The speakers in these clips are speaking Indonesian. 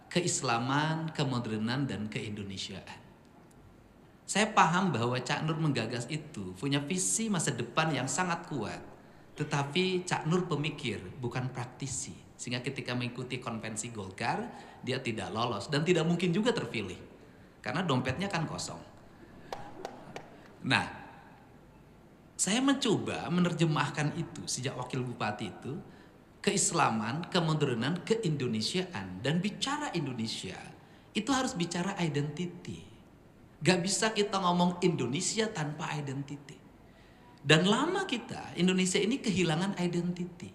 keislaman, kemodernan, dan keindonesiaan. Saya paham bahwa Cak Nur menggagas itu punya visi masa depan yang sangat kuat. Tetapi Cak Nur pemikir, bukan praktisi. Sehingga ketika mengikuti konvensi Golkar, dia tidak lolos dan tidak mungkin juga terpilih. Karena dompetnya kan kosong. Nah, saya mencoba menerjemahkan itu sejak wakil bupati itu, keislaman, kemodernan, keindonesiaan. Dan bicara Indonesia, itu harus bicara identity. Gak bisa kita ngomong Indonesia tanpa identity. Dan lama kita, Indonesia ini kehilangan identity.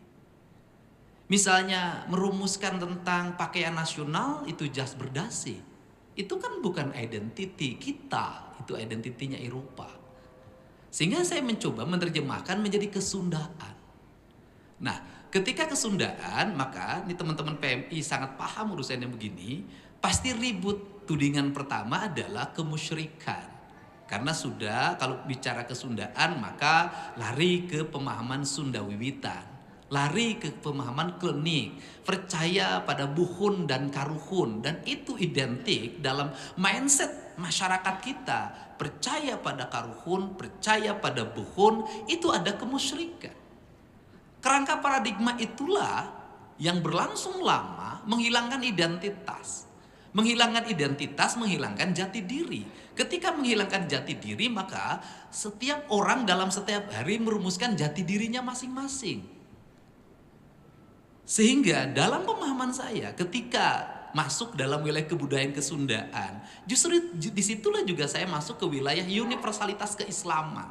Misalnya merumuskan tentang pakaian nasional, itu jas berdasi. Itu kan bukan identity kita, itu identitinya Eropa. Sehingga saya mencoba menerjemahkan menjadi kesundaan. Nah, ketika kesundaan, maka ini teman-teman PMI sangat paham urusannya begini, pasti ribut. Tudingan pertama adalah kemusyrikan. Karena sudah kalau bicara kesundaan maka lari ke pemahaman Sunda Wiwitan. Lari ke pemahaman klinik, percaya pada buhun dan karuhun. Dan itu identik dalam mindset masyarakat kita. Percaya pada karuhun, percaya pada buhun, itu ada kemusyrikan. Kerangka paradigma itulah yang berlangsung lama menghilangkan identitas. Menghilangkan identitas, menghilangkan jati diri. Ketika menghilangkan jati diri, maka setiap orang dalam setiap hari merumuskan jati dirinya masing-masing. Sehingga dalam pemahaman saya, ketika masuk dalam wilayah kebudayaan kesundaan, justru disitulah juga saya masuk ke wilayah universalitas keislaman.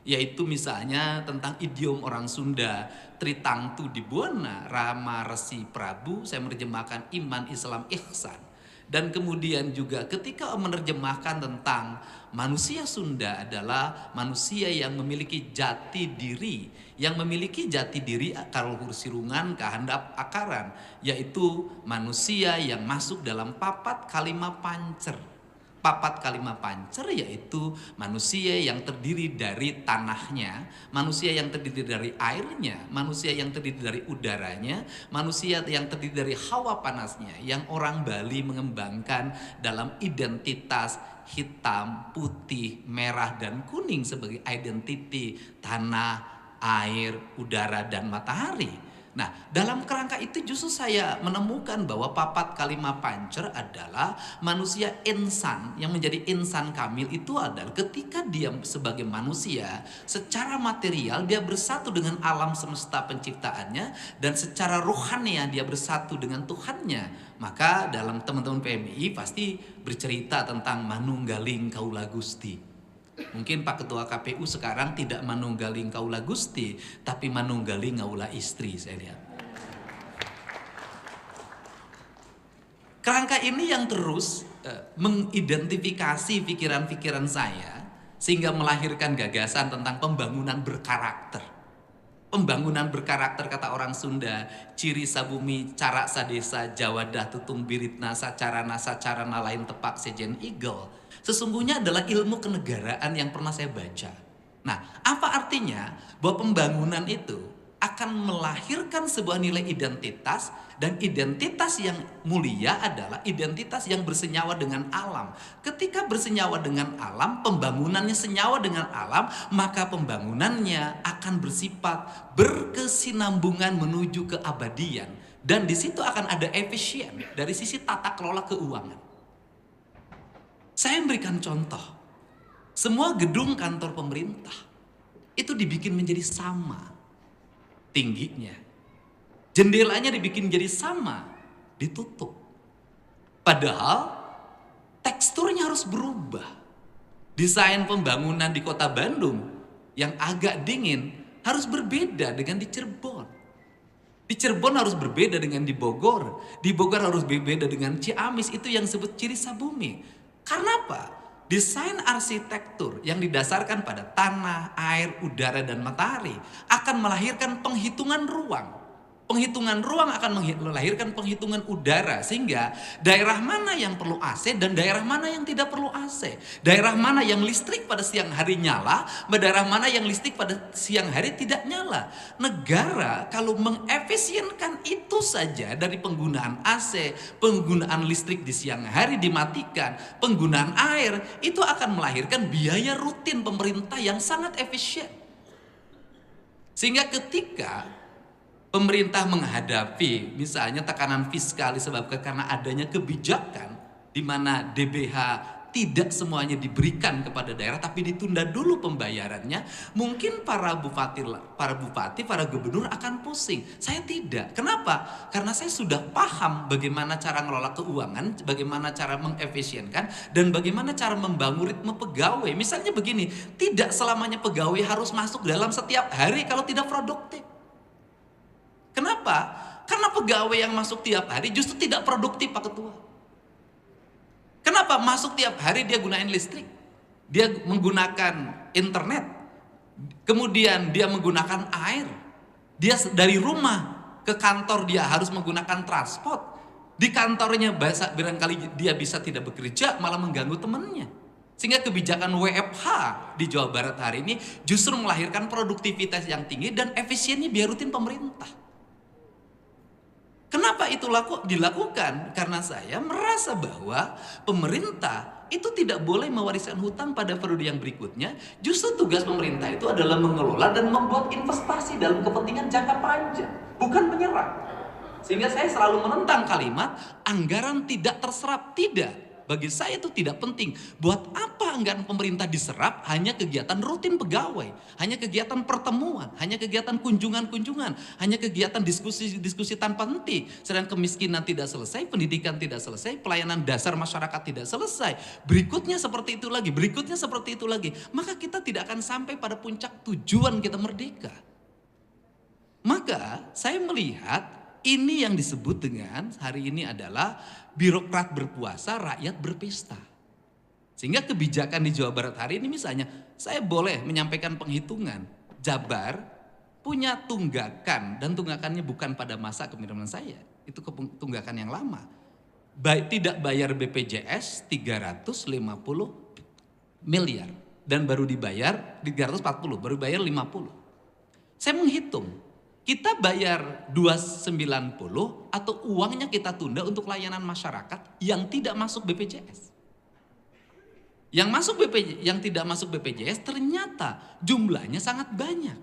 Yaitu misalnya tentang idiom orang Sunda, Tritangtu Dibuana, Rama Resi Prabu, saya menerjemahkan iman, Islam, ihsan. Dan kemudian juga ketika menerjemahkan tentang manusia Sunda adalah manusia yang memiliki jati diri. Yang memiliki jati diri kalau sirungan kehandap akaran. Yaitu manusia yang masuk dalam papat kalima pancer. Papat kalima pancer yaitu manusia yang terdiri dari tanahnya, manusia yang terdiri dari airnya, manusia yang terdiri dari udaranya, manusia yang terdiri dari hawa panasnya, yang orang Bali mengembangkan dalam identitas hitam, putih, merah, dan kuning sebagai identiti tanah, air, udara, dan matahari. Nah, dalam kerangka itu justru saya menemukan bahwa papat kalima pancer adalah manusia insan. Yang menjadi insan kamil itu adalah ketika dia sebagai manusia, secara material dia bersatu dengan alam semesta penciptaannya, dan secara rohani dia bersatu dengan Tuhannya. Maka dalam teman-teman PMI pasti bercerita tentang manunggaling kaula Gusti. Mungkin Pak Ketua KPU sekarang tidak manunggaling kaula Gusti, tapi manunggaling kaula istri, saya lihat. Kerangka ini yang terus mengidentifikasi pikiran-pikiran saya, sehingga melahirkan gagasan tentang pembangunan berkarakter. Pembangunan berkarakter kata orang Sunda, ciri sabumi, carak sadesa, jawadah tutung biritna, sacarana sacarana lain tepak sejen igel. Sesungguhnya adalah ilmu kenegaraan yang pernah saya baca. Nah, apa artinya? Bahwa pembangunan itu akan melahirkan sebuah nilai identitas, dan identitas yang mulia adalah identitas yang bersenyawa dengan alam. Ketika bersenyawa dengan alam, pembangunannya senyawa dengan alam, maka pembangunannya akan bersifat berkesinambungan menuju keabadian. Dan di situ akan ada efisien dari sisi tata kelola keuangan. Saya memberikan contoh, semua gedung kantor pemerintah itu dibikin menjadi sama tingginya. Jendelanya dibikin jadi sama, ditutup. Padahal teksturnya harus berubah. Desain pembangunan di kota Bandung yang agak dingin harus berbeda dengan di Cirebon. Di Cirebon harus berbeda dengan di Bogor. Di Bogor harus berbeda dengan Ciamis, itu yang disebut ciri sabumi. Karena apa? Desain arsitektur yang didasarkan pada tanah, air, udara, dan matahari akan melahirkan penghitungan ruang. Penghitungan ruang akan melahirkan penghitungan udara, sehingga daerah mana yang perlu AC dan daerah mana yang tidak perlu AC. Daerah mana yang listrik pada siang hari nyala, daerah mana yang listrik pada siang hari tidak nyala. Negara kalau mengefisienkan itu saja, dari penggunaan AC, penggunaan listrik di siang hari dimatikan, penggunaan air, itu akan melahirkan biaya rutin pemerintah yang sangat efisien. Sehingga ketika pemerintah menghadapi misalnya tekanan fiskal disebabkan karena adanya kebijakan di mana DBH tidak semuanya diberikan kepada daerah tapi ditunda dulu pembayarannya, mungkin para bupati, para gubernur akan pusing. Saya tidak. Kenapa? Karena saya sudah paham bagaimana cara ngelola keuangan, bagaimana cara mengefisienkan, dan bagaimana cara membangun ritme pegawai. Misalnya begini, tidak selamanya pegawai harus masuk dalam setiap hari kalau tidak produktif. Kenapa? Karena pegawai yang masuk tiap hari justru tidak produktif, Pak Ketua. Kenapa? Masuk tiap hari dia gunain listrik, dia menggunakan internet, kemudian dia menggunakan air, dia dari rumah ke kantor dia harus menggunakan transport, di kantornya barangkali dia bisa tidak bekerja, malah mengganggu temannya. Sehingga kebijakan WFH di Jawa Barat hari ini justru melahirkan produktivitas yang tinggi dan efisiennya biar rutin pemerintah. Kenapa itu dilakukan? Karena saya merasa bahwa pemerintah itu tidak boleh mewariskan hutang pada periode yang berikutnya. Justru tugas pemerintah itu adalah mengelola dan membuat investasi dalam kepentingan jangka panjang, bukan menyerap. Sehingga saya selalu menentang kalimat anggaran tidak terserap. Tidak. Bagi saya itu tidak penting. Buat apa anggaran pemerintah diserap? Hanya kegiatan rutin pegawai, hanya kegiatan pertemuan, hanya kegiatan kunjungan-kunjungan, hanya kegiatan diskusi-diskusi tanpa henti. Sedang kemiskinan tidak selesai, pendidikan tidak selesai, pelayanan dasar masyarakat tidak selesai. Berikutnya seperti itu lagi, berikutnya seperti itu lagi. Maka kita tidak akan sampai pada puncak tujuan kita merdeka. Maka saya melihat ini yang disebut dengan hari ini adalah birokrat berpuasa, rakyat berpesta. Sehingga kebijakan di Jawa Barat hari ini misalnya, saya boleh menyampaikan penghitungan. Jabar punya tunggakan, dan tunggakannya bukan pada masa kepemimpinan saya. Itu tunggakan yang lama. Tidak bayar BPJS 350 miliar. Dan baru dibayar 340, baru bayar 50. Saya menghitung. Kita bayar 290 atau uangnya kita tunda untuk layanan masyarakat yang tidak masuk BPJS. Yang tidak masuk BPJS ternyata jumlahnya sangat banyak.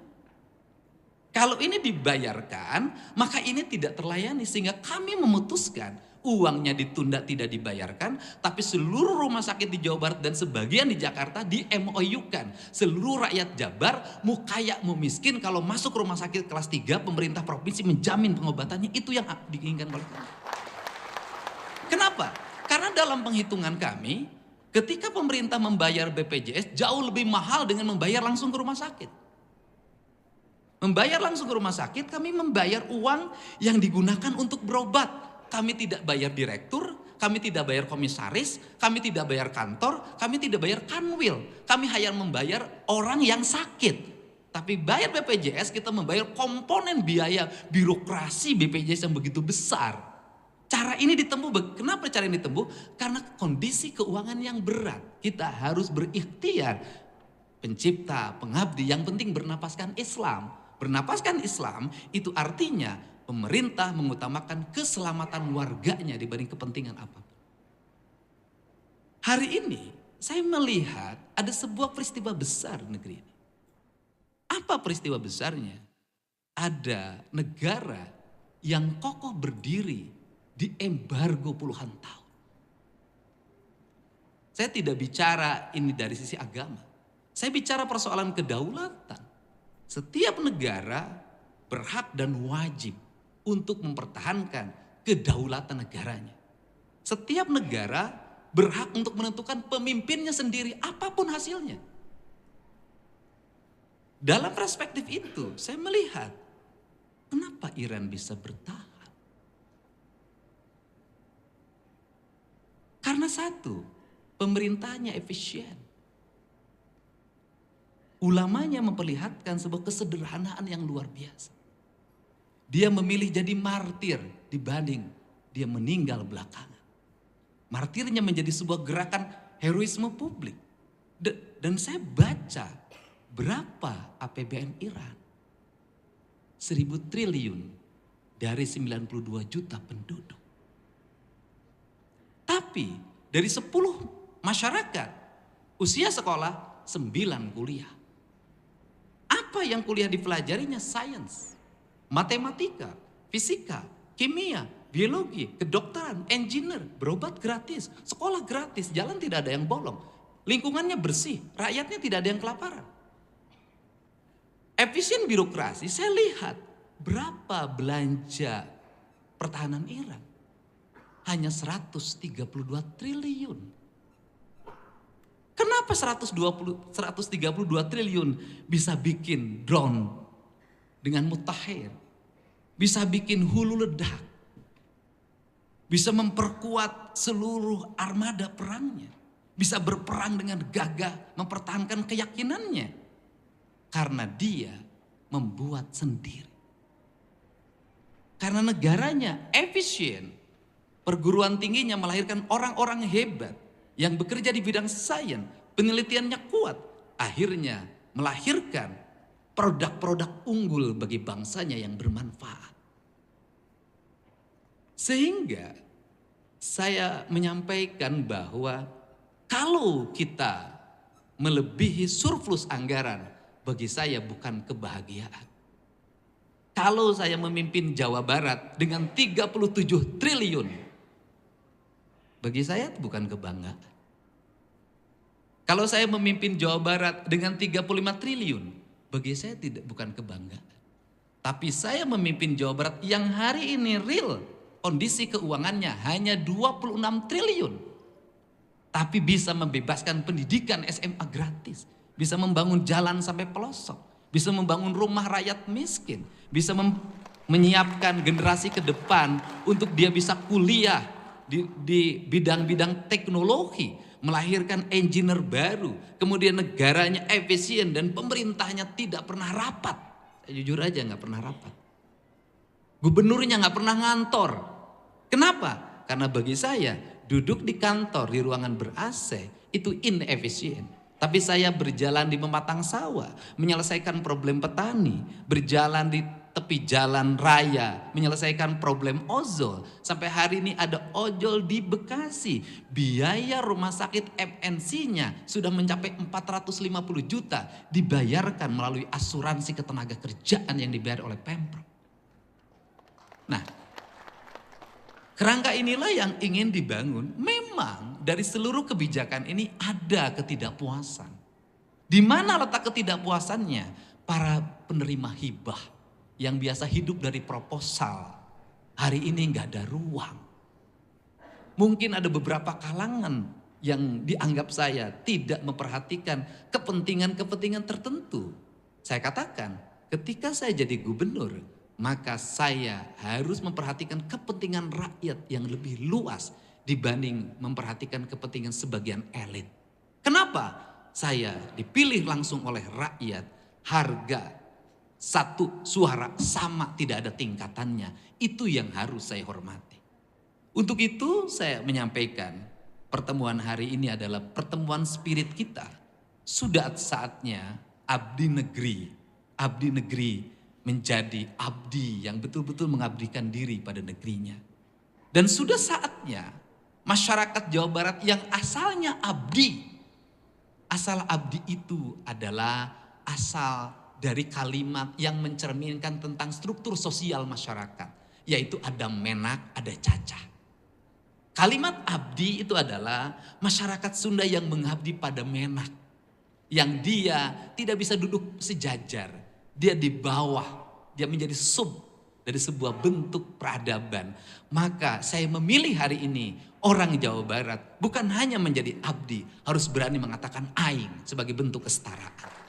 Kalau ini dibayarkan, maka ini tidak terlayani, sehingga kami memutuskan uangnya ditunda tidak dibayarkan, tapi seluruh rumah sakit di Jawa Barat dan sebagian di Jakarta di MOU-kan. Seluruh rakyat Jabar, mau kaya mau miskin, kalau masuk rumah sakit kelas 3, pemerintah provinsi menjamin pengobatannya. Itu yang diinginkan oleh kami. Kenapa? Karena dalam penghitungan kami, ketika pemerintah membayar BPJS jauh lebih mahal dengan membayar langsung ke rumah sakit. Membayar langsung ke rumah sakit, kami membayar uang yang digunakan untuk berobat. Kami tidak bayar direktur, kami tidak bayar komisaris, kami tidak bayar kantor, kami tidak bayar kanwil. Kami hanya membayar orang yang sakit. Tapi bayar BPJS, kita membayar komponen biaya birokrasi BPJS yang begitu besar. Cara ini ditempuh. Kenapa cara ini ditempuh? Karena kondisi keuangan yang berat. Kita harus berikhtiar. Pencipta, pengabdi, yang penting bernapaskan Islam. Bernapaskan Islam itu artinya pemerintah mengutamakan keselamatan warganya dibanding kepentingan apapun. Hari ini saya melihat ada sebuah peristiwa besar di negeri ini. Apa peristiwa besarnya? Ada negara yang kokoh berdiri di embargo puluhan tahun. Saya tidak bicara ini dari sisi agama. Saya bicara persoalan kedaulatan. Setiap negara berhak dan wajib untuk mempertahankan kedaulatan negaranya. Setiap negara berhak untuk menentukan pemimpinnya sendiri, apapun hasilnya. Dalam perspektif itu, saya melihat kenapa Iran bisa bertahan. Karena satu, pemerintahnya efisien. Ulamanya memperlihatkan sebuah kesederhanaan yang luar biasa. Dia memilih jadi martir dibanding dia meninggal belakangan. Martirnya menjadi sebuah gerakan heroisme publik. Dan saya baca berapa APBN Iran? 1.000 triliun dari 92 juta penduduk. Tapi dari 10 masyarakat usia sekolah 9 kuliah. Apa yang kuliah dipelajarinya? Sains, matematika, fisika, kimia, biologi, kedokteran, engineer, berobat gratis, sekolah gratis, jalan tidak ada yang bolong. Lingkungannya bersih, rakyatnya tidak ada yang kelaparan. Efisien birokrasi, saya lihat berapa belanja pertahanan Iran. Hanya 132 triliun. Kenapa 132 triliun bisa bikin drone dengan mutakhir? Bisa bikin hulu ledak. Bisa memperkuat seluruh armada perangnya. Bisa berperang dengan gagah, mempertahankan keyakinannya. Karena dia membuat sendiri. Karena negaranya efisien. Perguruan tingginya melahirkan orang-orang hebat. Yang bekerja di bidang sains, penelitiannya kuat. Akhirnya melahirkan produk-produk unggul bagi bangsanya yang bermanfaat. Sehingga saya menyampaikan bahwa kalau kita melebihi surplus anggaran, bagi saya bukan kebahagiaan. Kalau saya memimpin Jawa Barat dengan 37 triliun, bagi saya bukan kebanggaan. Kalau saya memimpin Jawa Barat dengan 35 triliun, bagi saya bukan kebanggaan. Tapi saya memimpin Jawa Barat yang hari ini real, kondisi keuangannya hanya 26 triliun. Tapi bisa membebaskan pendidikan SMA gratis. Bisa membangun jalan sampai pelosok. Bisa membangun rumah rakyat miskin. Bisa menyiapkan generasi ke depan untuk dia bisa kuliah di bidang-bidang teknologi. Melahirkan engineer baru. Kemudian negaranya efisien dan pemerintahnya tidak pernah rapat. Saya jujur aja gak pernah rapat. Gubernurnya gak pernah ngantor. Kenapa? Karena bagi saya duduk di kantor di ruangan ber-AC itu inefisien. Tapi saya berjalan di pematang sawah, menyelesaikan problem petani, berjalan di tepi jalan raya, menyelesaikan problem ojol. Sampai hari ini ada ojol di Bekasi. Biaya rumah sakit MNC-nya sudah mencapai 450 juta dibayarkan melalui asuransi ketenaga kerjaan yang dibayar oleh Pemprov. Nah, kerangka inilah yang ingin dibangun. Memang dari seluruh kebijakan ini ada ketidakpuasan. Di mana letak ketidakpuasannya? Para penerima hibah yang biasa hidup dari proposal. Hari ini nggak ada ruang. Mungkin ada beberapa kalangan yang dianggap saya tidak memperhatikan kepentingan-kepentingan tertentu. Saya katakan ketika saya jadi gubernur, maka saya harus memperhatikan kepentingan rakyat yang lebih luas dibanding memperhatikan kepentingan sebagian elit. Kenapa? Saya dipilih langsung oleh rakyat, harga satu suara sama, tidak ada tingkatannya. Itu yang harus saya hormati. Untuk itu saya menyampaikan pertemuan hari ini adalah pertemuan spirit kita. Sudah saatnya abdi negeri menjadi abdi yang betul-betul mengabdikan diri pada negerinya. Dan sudah saatnya masyarakat Jawa Barat yang asalnya abdi. Asal abdi itu adalah asal dari kalimat yang mencerminkan tentang struktur sosial masyarakat. Yaitu ada menak, ada cacah. Kalimat abdi itu adalah masyarakat Sunda yang mengabdi pada menak. Yang dia tidak bisa duduk sejajar. Dia di bawah, dia menjadi sub dari sebuah bentuk peradaban. Maka saya memilih hari ini orang Jawa Barat bukan hanya menjadi abdi, harus berani mengatakan aing sebagai bentuk kesetaraan.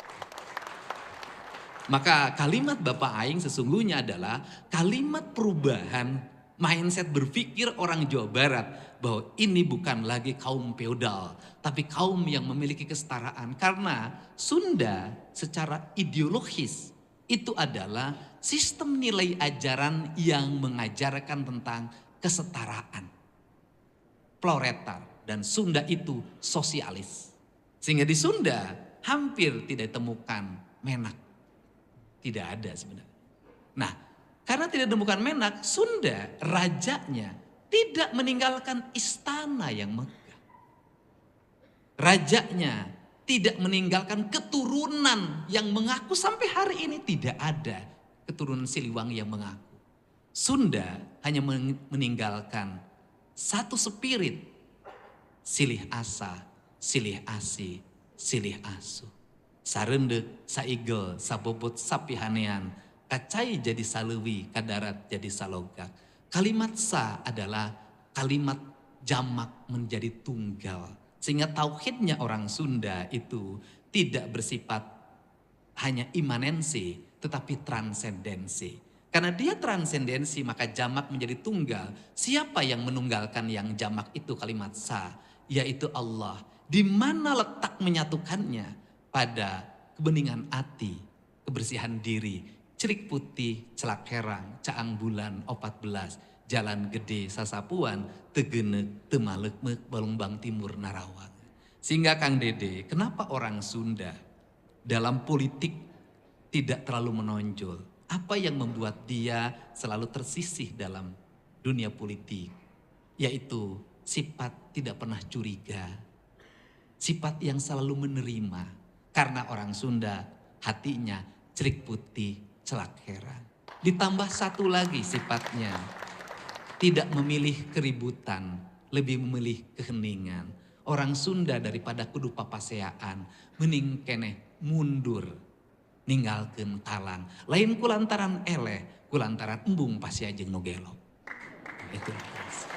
Maka kalimat Bapak Aing sesungguhnya adalah kalimat perubahan mindset berpikir orang Jawa Barat bahwa ini bukan lagi kaum feodal, tapi kaum yang memiliki kesetaraan. Karena Sunda secara ideologis itu adalah sistem nilai ajaran yang mengajarkan tentang kesetaraan. Proletar dan Sunda itu sosialis. Sehingga di Sunda hampir tidak ditemukan menak. Tidak ada sebenarnya. Nah, karena tidak ditemukan menak, Sunda rajanya tidak meninggalkan istana yang megah. Rajanya tidak meninggalkan keturunan yang mengaku sampai hari ini tidak ada keturunan Siliwangi yang mengaku. Sunda hanya meninggalkan satu spirit, silih asa, silih asi, silih asu. Sarendek, saigel, sabobot, sapihanean, kacai jadi salewi, kadarat jadi salogak. Kalimat sa adalah kalimat jamak menjadi tunggal. Sehingga tauhidnya orang Sunda itu tidak bersifat hanya imanensi, tetapi transendensi. Karena dia transendensi maka jamak menjadi tunggal. Siapa yang menunggalkan yang jamak itu kalimat sa? Yaitu Allah. Di mana letak menyatukannya? Pada kebeningan hati, kebersihan diri, cerik putih, celak herang, caang bulan, 14, jalan gede, sasapuan, tegenek, temalekmek, balumbang timur, narawang. Sehingga Kang Dede, kenapa orang Sunda dalam politik tidak terlalu menonjol? Apa yang membuat dia selalu tersisih dalam dunia politik? Yaitu sifat tidak pernah curiga, sifat yang selalu menerima. Karena orang Sunda hatinya cerik putih, celak herang. Ditambah satu lagi sifatnya, tidak memilih keributan, lebih memilih keheningan. Orang Sunda daripada kudu papaseaan, mending keneh mundur, ninggalkeun talang. Lain kulantaran eleh, kulantaran embung pasia jeung nu gelo. Itu prinsip.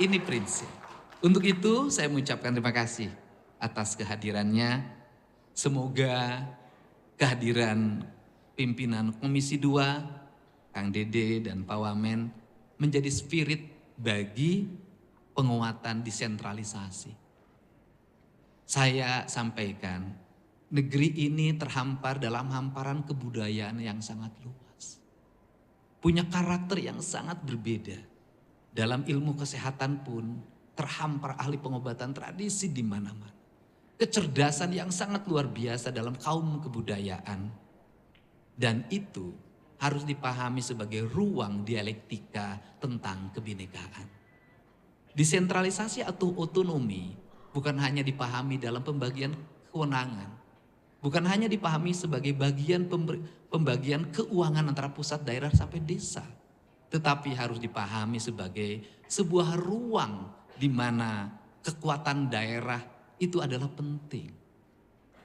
Ini prinsip. Untuk itu saya mengucapkan terima kasih atas kehadirannya. Semoga kehadiran pimpinan Komisi 2, Kang Dede dan Pak Wamen menjadi spirit bagi penguatan desentralisasi. Saya sampaikan, negeri ini terhampar dalam hamparan kebudayaan yang sangat luas. Punya karakter yang sangat berbeda. Dalam ilmu kesehatan pun terhampar ahli pengobatan tradisi di mana-mana. Kecerdasan yang sangat luar biasa dalam kaum kebudayaan. Dan itu harus dipahami sebagai ruang dialektika tentang kebinekaan. Desentralisasi atau otonomi bukan hanya dipahami dalam pembagian kewenangan. Bukan hanya dipahami sebagai bagian pembagian keuangan antara pusat, daerah sampai desa. Tetapi harus dipahami sebagai sebuah ruang di mana kekuatan daerah itu adalah penting.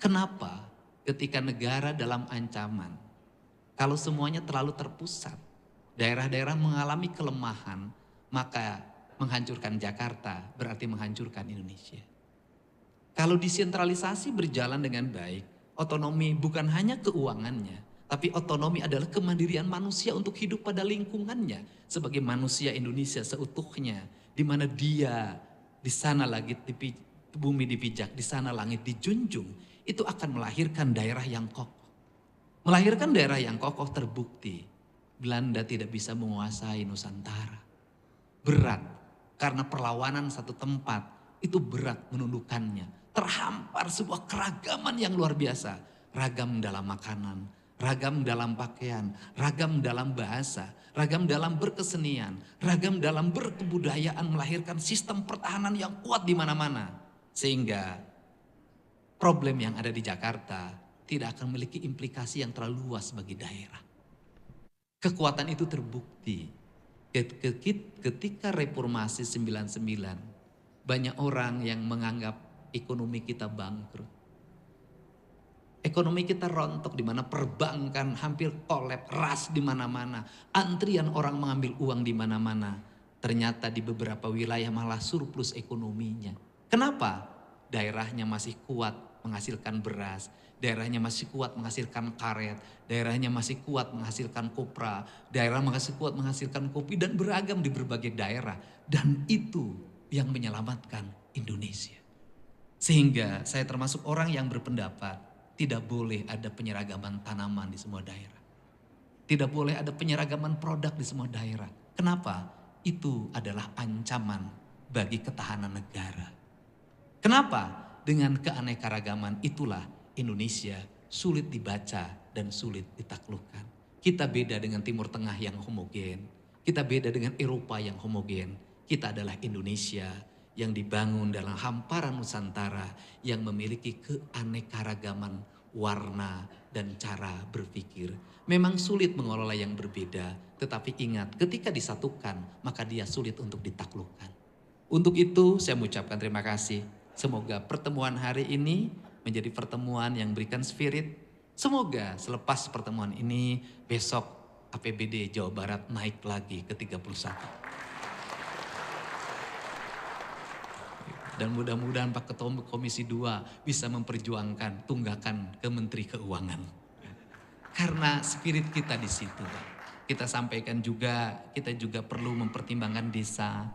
Kenapa? Ketika negara dalam ancaman, kalau semuanya terlalu terpusat, daerah-daerah mengalami kelemahan, maka menghancurkan Jakarta berarti menghancurkan Indonesia. Kalau desentralisasi berjalan dengan baik, otonomi bukan hanya keuangannya, tapi otonomi adalah kemandirian manusia untuk hidup pada lingkungannya sebagai manusia Indonesia seutuhnya, di mana dia di sana lagi bumi dipijak, di sana langit dijunjung, itu akan melahirkan daerah yang kokoh. Melahirkan daerah yang kokoh terbukti Belanda tidak bisa menguasai Nusantara. Berat karena perlawanan satu tempat itu berat menundukkannya. Terhampar sebuah keragaman yang luar biasa. Ragam dalam makanan, ragam dalam pakaian, ragam dalam bahasa, ragam dalam berkesenian, ragam dalam berkebudayaan melahirkan sistem pertahanan yang kuat di mana-mana. Sehingga problem yang ada di Jakarta tidak akan memiliki implikasi yang terlalu luas bagi daerah. Kekuatan itu terbukti ketika reformasi 99. Banyak orang yang menganggap ekonomi kita bangkrut. Ekonomi kita rontok di mana perbankan hampir kolap, ras di mana-mana. Antrian orang mengambil uang di mana-mana. Ternyata di beberapa wilayah malah surplus ekonominya. Kenapa? Daerahnya masih kuat menghasilkan beras. Daerahnya masih kuat menghasilkan karet. Daerahnya masih kuat menghasilkan kopra. Daerah masih kuat menghasilkan kopi dan beragam di berbagai daerah. Dan itu yang menyelamatkan Indonesia. Sehingga saya termasuk orang yang berpendapat tidak boleh ada penyeragaman tanaman di semua daerah. Tidak boleh ada penyeragaman produk di semua daerah. Kenapa? Itu adalah ancaman bagi ketahanan negara. Kenapa? Dengan keanekaragaman itulah Indonesia sulit dibaca dan sulit ditaklukkan. Kita beda dengan Timur Tengah yang homogen. Kita beda dengan Eropa yang homogen. Kita adalah Indonesia yang dibangun dalam hamparan Nusantara yang memiliki keanekaragaman warna dan cara berpikir. Memang sulit mengelola yang berbeda, tetapi ingat ketika disatukan maka dia sulit untuk ditaklukkan. Untuk itu saya mengucapkan terima kasih. Semoga pertemuan hari ini menjadi pertemuan yang berikan spirit. Semoga selepas pertemuan ini besok APBD Jawa Barat naik lagi ke 31. Dan mudah-mudahan Pak Ketua Komisi 2 bisa memperjuangkan tunggakan ke Menteri Keuangan. Karena spirit kita di situ, Pak. Kita sampaikan juga, kita juga perlu mempertimbangkan desa,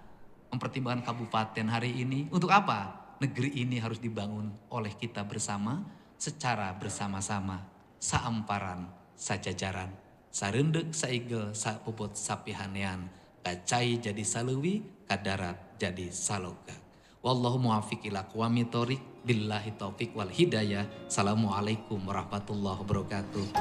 mempertimbangkan kabupaten hari ini. Untuk apa? Negeri ini harus dibangun oleh kita bersama, secara bersama-sama. Saamparan, sajajaran, sarendek, saigel, sapuput, sapihanean, kacai jadi saluwi, kadarat jadi saloga. Wallahu muwaffiq ila aqwamit thoriq, billahi taufiq wal hidayah. Assalamualaikum warahmatullahi wabarakatuh.